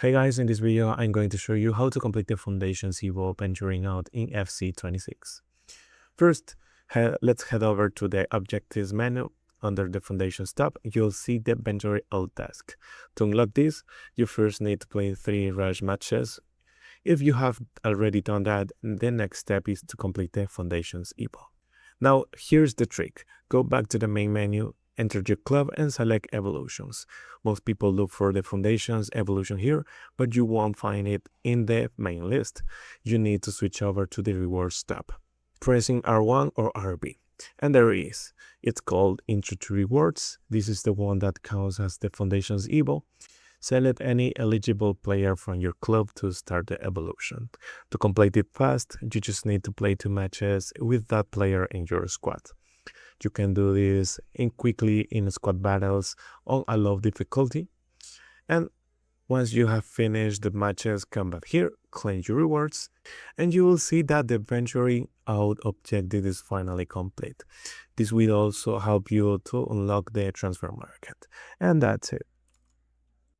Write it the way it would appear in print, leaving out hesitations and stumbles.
Hey guys, in this video I'm going to show you how to complete the Foundations Evo venturing out in FC26. First, let's head over to the Objectives menu. Under the Foundations tab, you'll see the Venture Out task. To unlock this, you first need to play 3 rush matches. If you have already done that, the next step is to complete the Foundations Evo. Now, here's the trick. Go back to the main menu, enter your club and select Evolutions. Most people look for the Foundations Evolution here, but you won't find it in the main list. You need to switch over to the Rewards tab, pressing R1 or RB. And there it is. It's called Intro to Rewards. This is the one that counts as the Foundations Evo. Select any eligible player from your club to start the evolution. To complete it fast, you just need to play 2 matches with that player in your squad. You can do this quickly in squad battles on a low difficulty. And once you have finished the matches, come back here, claim your rewards, and you will see that the venturing out objective is finally complete. This will also help you to unlock the transfer market. And that's it.